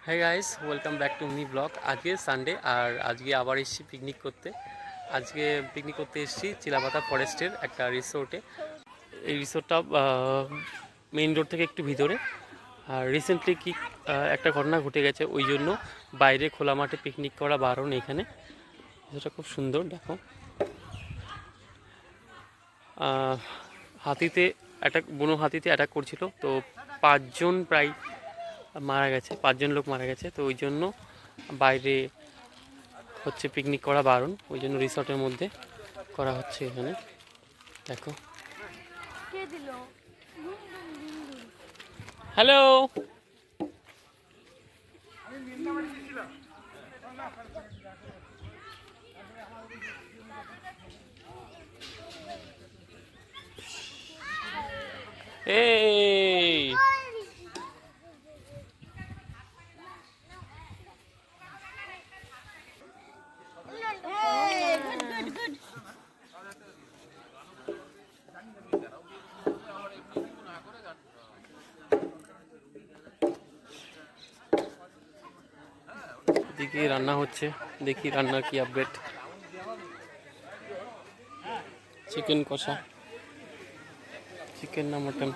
Hi guys, welcome back to me blog. আজকে Sunday আর আজকে আবার এসেছি পিকনিক করতে। আজকে পিকনিক করতে এসেছি চিলাপাতা ফরেস্টের একটা রিসোর্টে। এই রিসোর্টটা মেইন রোড থেকে একটু ভিতরে। আর রিসেন্টলি একটা ঘটনা ঘটে গেছে, ওই জন্য বাইরে খোলা মাঠে পিকনিক করা বারণ এখানে। রিসোর্টটা খুব সুন্দর, দেখো। হাতিতে বুনো হাতিতে অ্যাটাক করছিল, তো 5 জন প্রায় মারা গেছে, 5 জন লোক মারা গেছে। তো ওই জন্য বাইরে হচ্ছে পিকনিক করা বারণ, ওই জন্য রিসর্টের মধ্যে করা হচ্ছে এখানে, দেখো। হ্যালো, এই এদিকে রান্না হচ্ছে, দেখি রান্নার কি আপডেট। চিকেন কষা, চিকেন না মটন?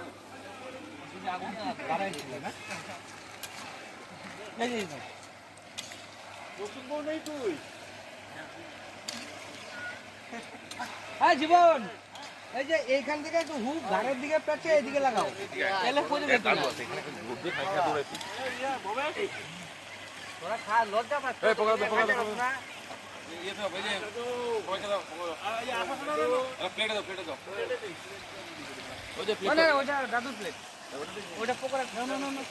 জীবন, এই যে এইখান থেকে একটু হুক ঘাড়ের দিকে পেঁচে এইদিকে লাগাও, তাহলে পড়ে যেত না। তোরা খা, লজ্জা পাচ্ছ। ওটা দাদুর প্লেট, ওটা পকোড়া খাও। না না না,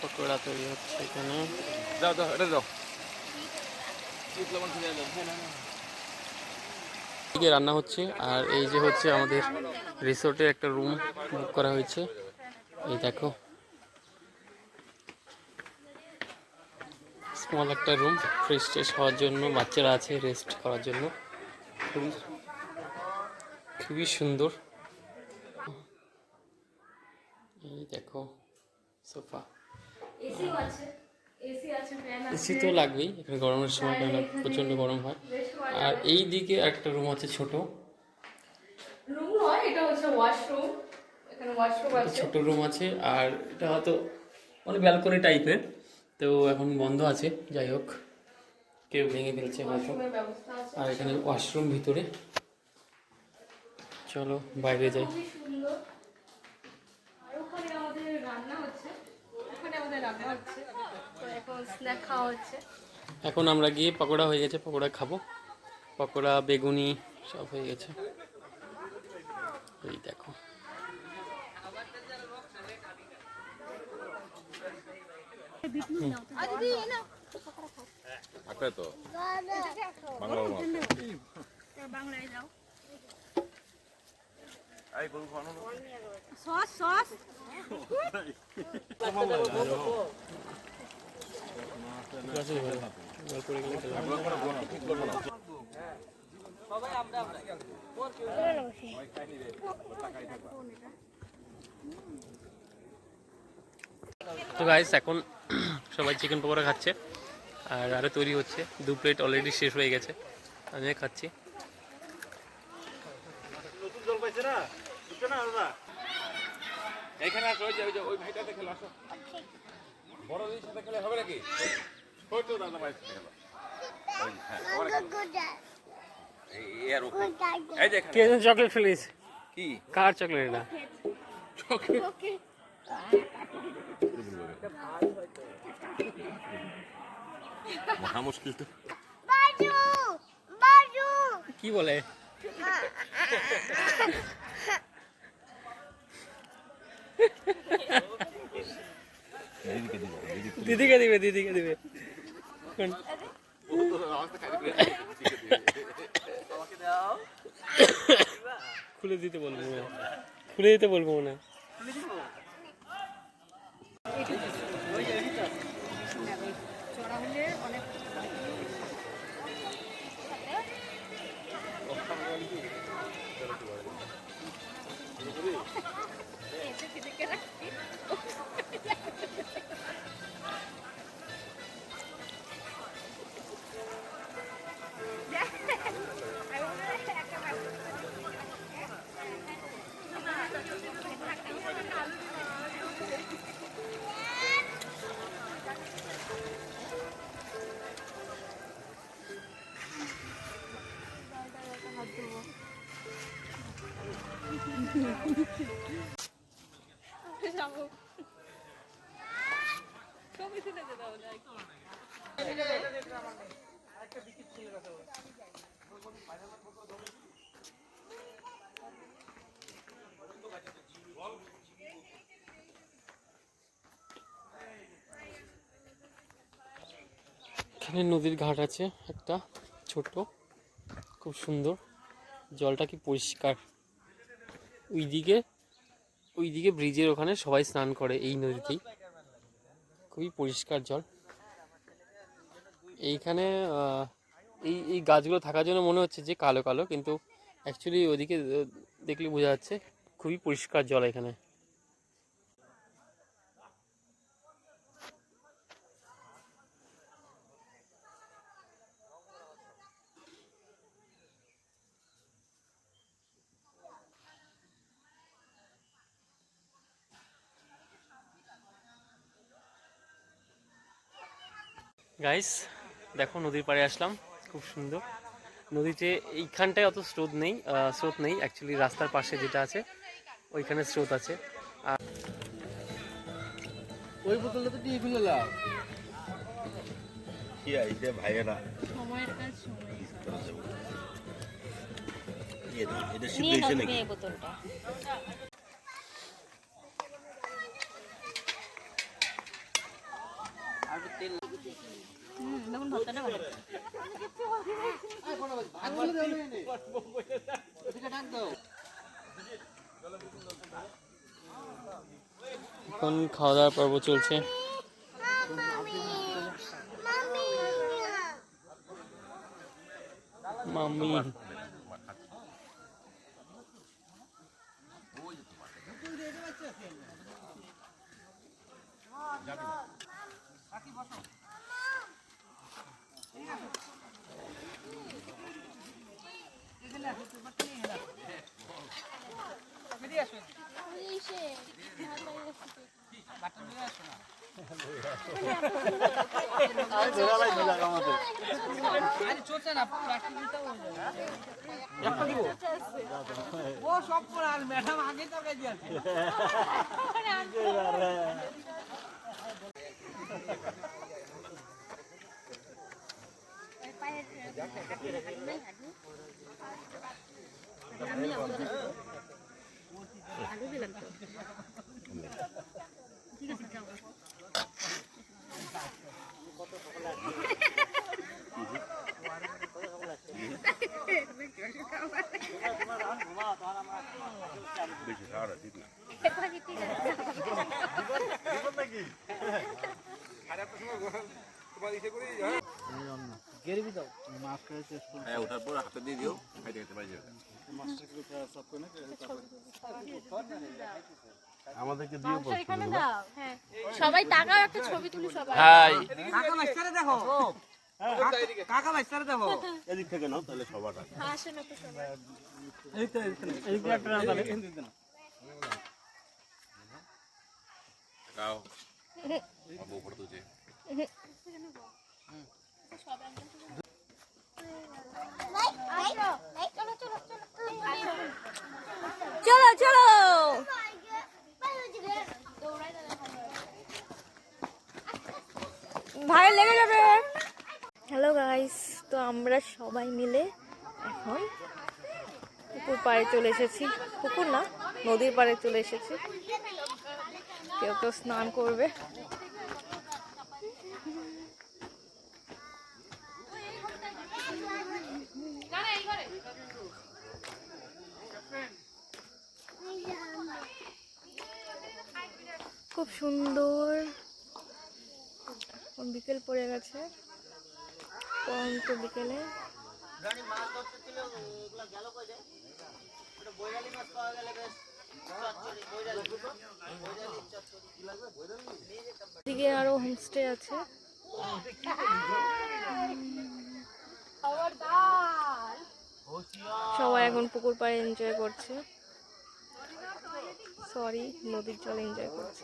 পকোড়া তৈরি হচ্ছে এখানে। দাও দাও এটা দাও। এদিকে রান্না হচ্ছে, আর এই যে হচ্ছে আমাদের রিসোর্টের একটা রুম বুক করা হয়েছে, এই দেখো। স্মল একটা রুম, ফ্রেশ ট্রেশ হওয়ার জন্য, বাচ্চারা আছে রেস্ট করার জন্য। খুবই খুবই সুন্দর। এই দেখো সোফা। এসি তো লাগবেই এখানে গরমের সময়, কারণ প্রচণ্ড গরম হয়। আর এই দিকে একটা রুম আছে, ছোট ছোট রুম আছে। আর এটা হয়তো মানে ব্যালকনি টাইপের, তো এখন বন্ধ আছে। যাই হোক, কেউ ভেঙে ফেলছে হয়তো। আর এখানে ওয়াশরুম ভিতরে। চলো বাইরে যাই। এখন আমরা গিয়ে পকোড়া হয়ে গেছে, পকোড়া খাবো। পকোড়া, বেগুনি সব হয়ে গেছে, এই দেখো। তো বাংলায় যাও। সস সস তো গাইস, এখন সবাই চিকেন পকোড়া খাচ্ছে, আর আরও তৈরি হচ্ছে। 2 প্লেট অলরেডি শেষ হয়ে গেছে, আমিও খাচ্ছি। এইখানে আসো, ওই যে ওই ভাইটাতে খেলো, আসো। বড় দিদির সাথে খেলে হবে নাকি? ছোট দাদা ভাইয়ের সাথে খেলো। কে যেন চকলেট ফেলিস? কি কার চকলেট এটা? মহা মুশকিল তো। কি বলে? দিদিকে দিবে, দিদিকে দিবে। খুলে দিতে বলবো না, খুলে দিতে বলবো না। যাবো ছবি তুলে যেতে হবে এখানে নদীর ঘাট আছে একটা ছোট, খুব সুন্দর, জলটা কি পরিষ্কার। ওইদিকে ব্রিজের ওখানে সবাই স্নান করে এই নদীতেই, খুবই পরিষ্কার জল। এইখানে এই গাছগুলো থাকার জন্য মনে হচ্ছে যে কালো কালো, কিন্তু অ্যাকচুয়ালি ওদিকে দেখলে বোঝা যাচ্ছে খুবই পরিষ্কার জল এখানে। গাইস দেখো নদীর পাড়ে আসলাম, খুব সুন্দর। নদীতে এইখানটায় অত স্রোত নেই অ্যাকচুয়ালি, রাস্তার পাশে যেটা আছে ওইখানে স্রোত আছে। আর ওই বোতলটা তো দিয়ে ফেলে লাও। কি আইছে ভাইয়েরা সময়ের কাজ সময় এটা সিদ্ধ হয়েছে নাকি? বোতলটা দেখুন ভর্তাটা ভালো। এখন খাওয়া দাওয়ার পর্ব চলছে। মাম্মি ও সব পড়াল ম্যাডাম আগে তো গেছে আছে। বেশি খাওয়া ঠিক না। গেরবি দাও মাছ খাইতে শেষ করে হ্যাঁ ওঠার পর হাতে দিয়ে দিও, খাইতে খেতে পারি যাবে। আমাদেরকে দিও সবাই টাকাও একটা ছবি তুলি সবাই। হাই কাকা মাস্টারে দেখো, কাকা মাস্টারে দেখো। এদিক থেকে নাও তাহলে সবার আগে। আসে না তো সবাই। এই তো এই একটা না তাহলে খাও বাবু ফটো তুলছে। চলো চলো ভাই লেগে যাবে। হ্যালো গাইস, তো আমরা সবাই মিলে এখন পুকুর পাড়ে চলে এসেছি। পুকুর না, নদীর পাড়ে চলে এসেছি। কেউ কেউ স্নান করবে। খুব সুন্দর, বিকেল পড়ে গেছে, পরন্ত বিকেলে। এদিকে আরো হোমস্টে আছে। সবাই এখন পুকুর পাড়ে এনজয় করছে, সরি নদীর জল এনজয় করছে।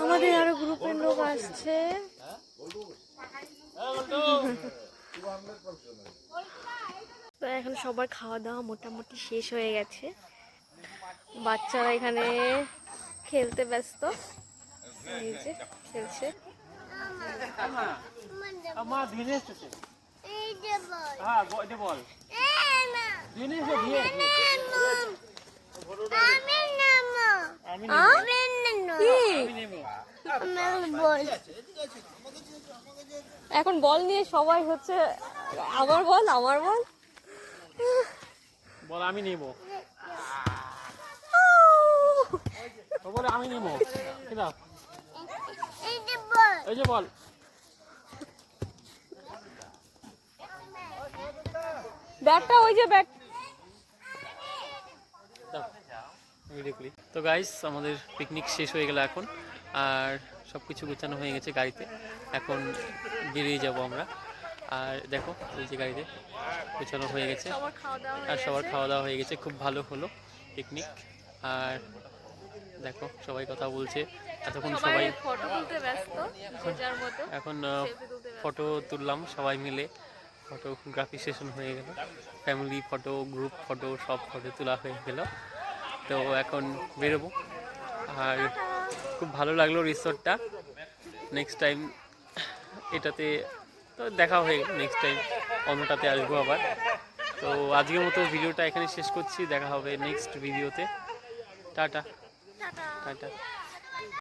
আমাদের আরো গ্রুপের লোক আসছে। এখন সবার খাওয়া দাওয়া মোটামুটি শেষ হয়ে গেছে, বাচ্চারা এখানে খেলতে ব্যস্ত, এই যে খেলছে। আমার ধীরে এসেছে, হ্যাঁ এটা বল ধীরে এসে ধীরে আমি নেব। এখন বল নিয়ে সবাই হচ্ছে আমার বল আমার বল। বল আমি নেব, বলে আমি নেব, এই যে বল। ব্যাগটা ওই যে ব্যাগ। তো গাইস আমাদের পিকনিক শেষ হয়ে গেল এখন, আর সব কিছু গোছানো হয়ে গেছে গাড়িতে, এখন বেরিয়ে যাব আমরা। আর দেখো এই যে গাড়িতে গোছানো হয়ে গেছে আর সবার খাওয়া দাওয়া হয়ে গেছে, খুব ভালো হলো পিকনিক। আর দেখো সবাই কথা বলছে, এতক্ষণ সবাই ফটো তুলতে ব্যস্ত যে যার মতো। এখন ফটো তুললাম সবাই মিলে, ফটোগ্রাফি সেশন হয়ে গেল, ফ্যামিলি ফটো, গ্রুপ ফটো, সব ফটো তোলা হয়ে গেল। তো এখন বেরোবো, আর খুব ভালো লাগলো রিসোর্টটা। নেক্সট টাইম এটাতে তো দেখা হয়ে গেল, নেক্সট টাইম অন্যটাতে আসবো আবার। তো আজকের মতো ভিডিওটা এখানে শেষ করছি, দেখা হবে নেক্সট ভিডিওতে। Tata tata.